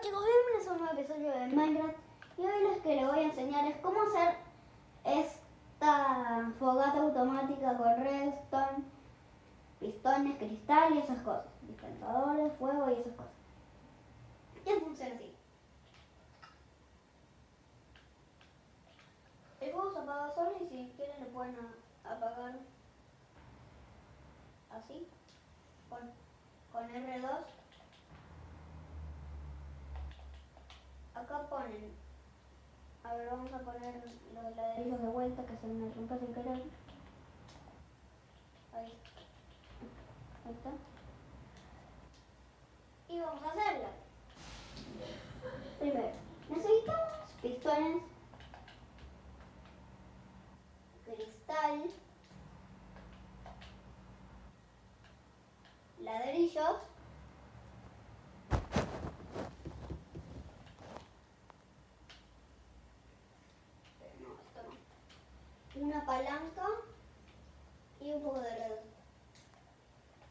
Hola chicos, bienvenidos a un nuevo episodio de Minecraft. Y hoy lo que les voy a enseñar es cómo hacer esta fogata automática con redstone, pistones, cristal y esas cosas. Dispensadores, fuego y esas cosas. Y funciona así. El fuego se apaga solo y si quieren lo pueden apagar así, con R2. Acá ponen, a ver, vamos a poner los ladrillos de vuelta que se me rompe sin querer. Ahí está. Y vamos a hacerla. Primero, necesitamos pistones, cristal, ladrillos, una palanca y un poco de red.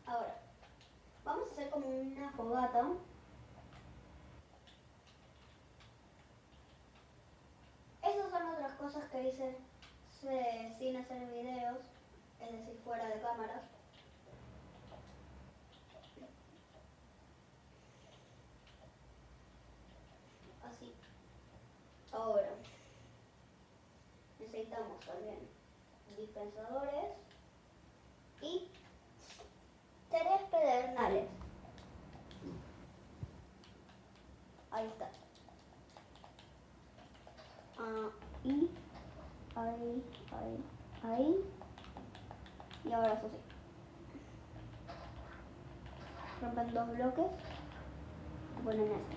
Ahora, vamos a hacer como una fogata. Esas son otras cosas que hice sin hacer videos, es decir, fuera de cámara. Así. Ahora, necesitamos también dispensadores y 3 pedernales. Ahí está. Y ahí. Y ahora eso sí. Rompen 2 bloques y ponen esto.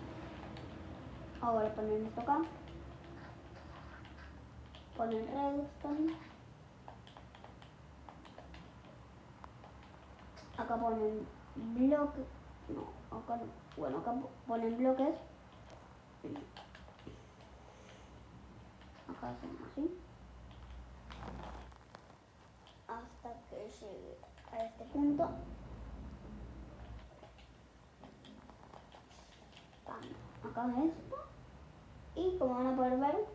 Ahora ponen esto acá. Ponen redstone. Acá ponen bloques. No, acá no. Bueno, acá ponen bloques. Acá hacen así. Hasta que llegue a este punto. Acá esto. Y como van a poder ver,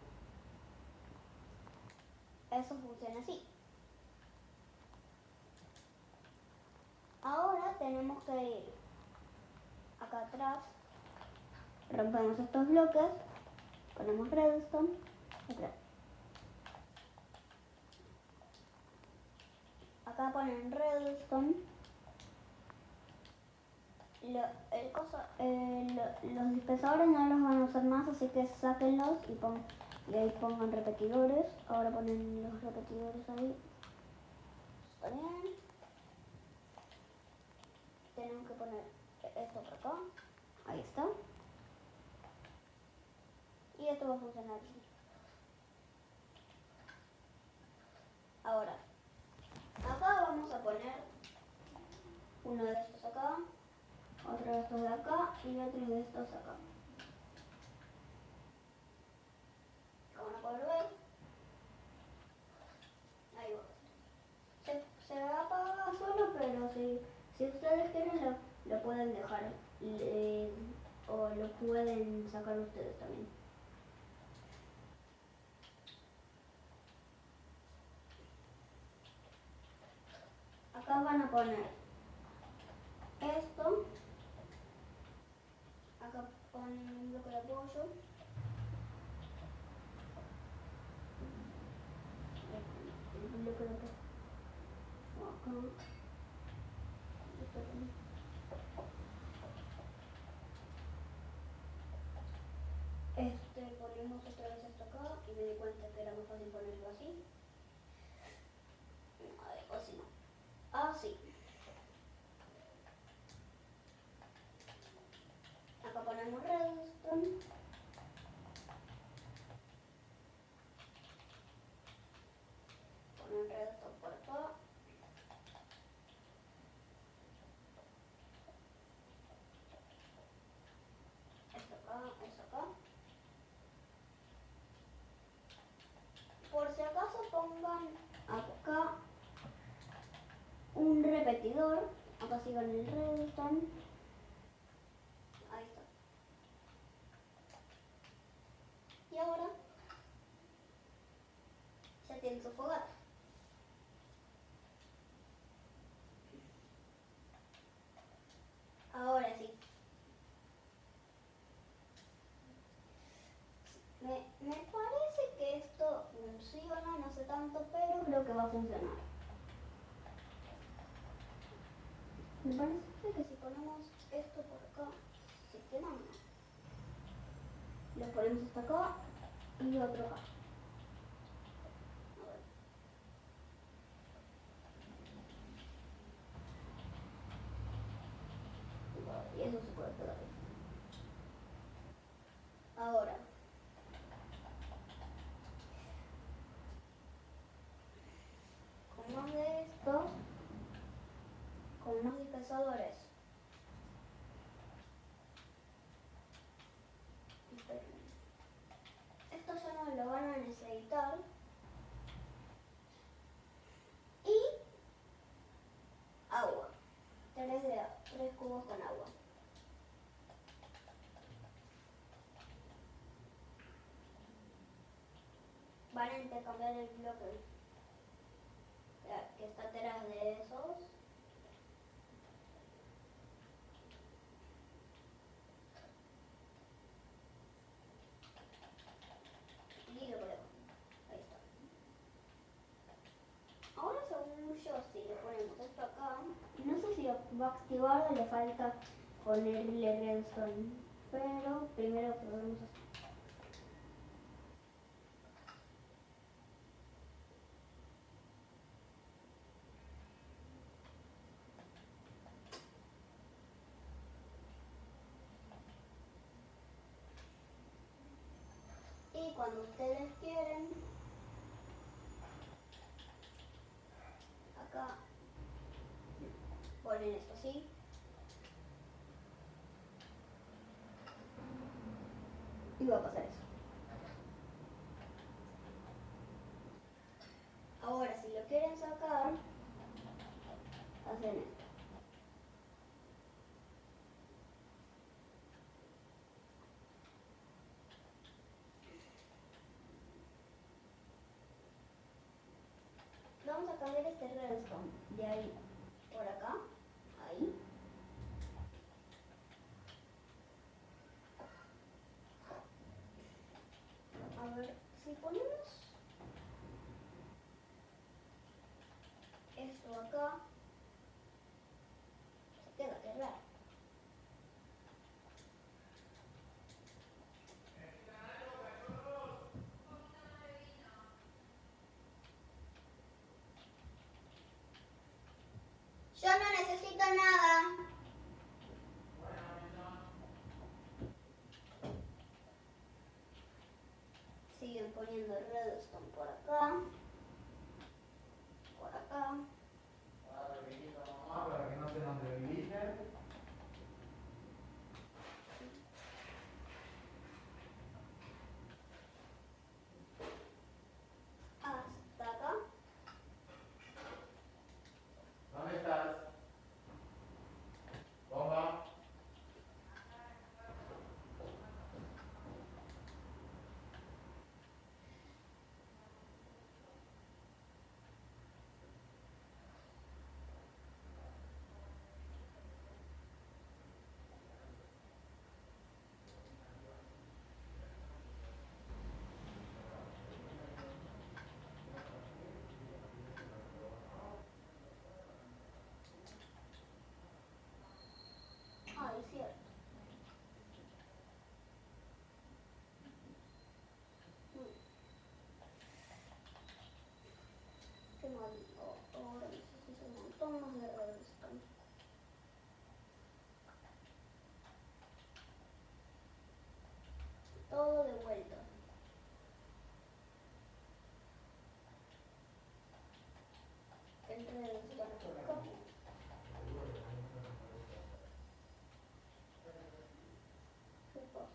eso funciona así. Ahora tenemos que ir acá atrás, rompemos estos bloques, ponemos redstone, atrás. Acá ponen redstone. Los dispensadores no los van a usar más, así que sáquenlos y ahí pongan repetidores. Ahora ponen los repetidores ahí. Está bien. Tenemos que poner esto por acá. Ahí está. Y esto va a funcionar así. Ahora, acá vamos a poner uno de estos acá, otro de estos de acá y otro de estos acá. Como van a poder ver, ahí va. Se apaga solo, pero si ustedes quieren lo pueden dejar o lo pueden sacar ustedes también. Acá van a poner esto. Acá ponen un bloque de apoyo. El bloque de apoyo. Acá. Ponemos otra vez esto acá y me di cuenta que era más fácil ponerlo así. O así no. Así. Acá ponemos redstone. Ponen redstone por acá. Esto acá. Por si acaso pongan acá un repetidor. Acá sigan el redstone. Ahí está. Y ahora ya tiene su fogata. Ahora sí. Me parece que esto funciona, no sé tanto, pero creo que va a funcionar. Me parece que si ponemos esto por acá, se queda mal. Lo ponemos hasta acá y otro acá. A ver. Y eso se puede pegar ahí. Ahora. Con más de esto, con más dispensadores. Esto ya no lo van a necesitar. Y agua. 3 cubos con agua. Van a intercambiar el bloque que está atrás de esos. Y lo ponemos. Ahí está. Ahora según yo, si le ponemos esto acá, no sé si va a activar o le falta ponerle redstone, pero primero probemos esto. Y cuando ustedes quieren, acá ponen esto así. Y va a pasar eso. Ahora, si lo quieren sacar, hacen esto. Vamos a cambiar este redstone de ahí por acá, ahí. A ver, si ponemos esto acá, se queda que raro. Yo no necesito nada. Siguen poniendo redstone por acá, por acá. Para que no se nos debilite. Hasta acá. ¿Dónde estás? Bomba. Ah, es cierto. Qué mal. Ahora necesito un montón más de redstone. Todo de vuelta. El redstone por acá. ¿Qué pasa?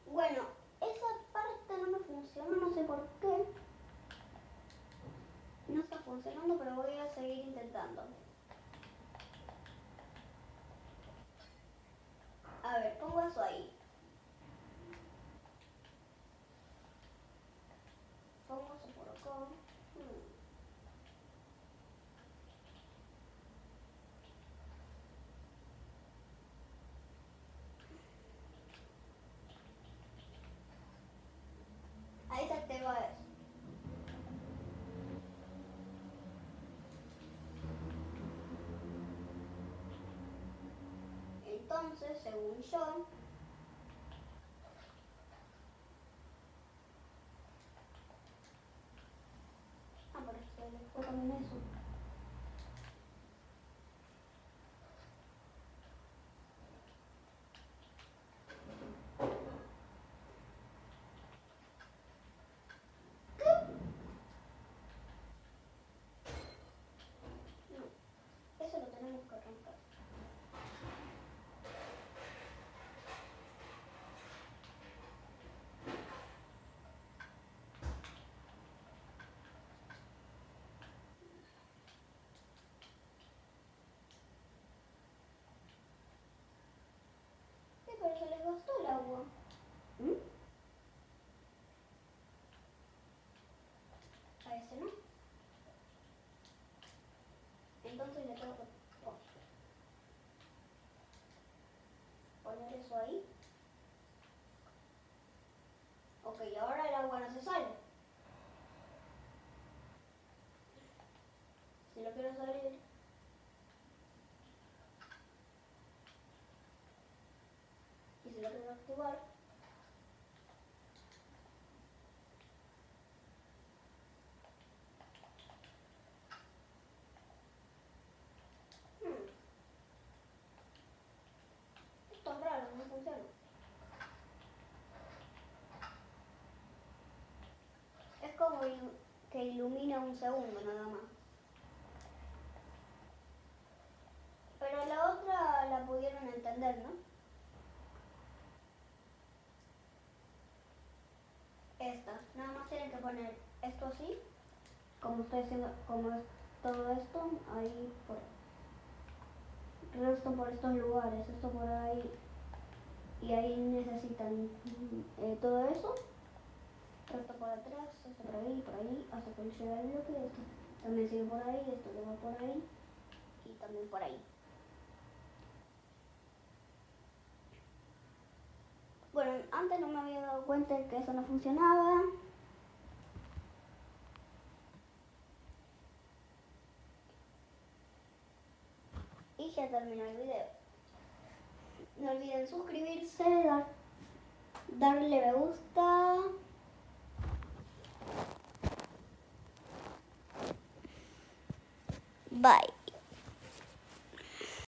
Bueno, esa parte no me funciona, no sé por qué. No está funcionando, pero voy a seguir intentando. A ver, pongo eso ahí. Entonces, según yo, pero se le fue también eso. No, eso lo tenemos que arrancar. Sí, pero se les gastó el agua. A ese no. Entonces le tengo que poner eso ahí. Ok, ahora el agua no se sale. Si lo quiero salir, y si lo quiero activar, esto es raro, no funciona. Es como que ilumina un segundo nada más. Pero la otra la pudieron entender, ¿no? Esta. Nada más tienen que poner esto así, como estoy haciendo, como es todo esto, ahí por esto por estos lugares, esto por ahí, y ahí necesitan todo eso, esto por atrás, esto por ahí, hasta que llegue al bloque, esto también sigue por ahí, esto que va por ahí, y también por ahí. Bueno, antes no me había dado cuenta de que eso no funcionaba. Y ya terminó el video. No olviden suscribirse, darle me gusta. Bye.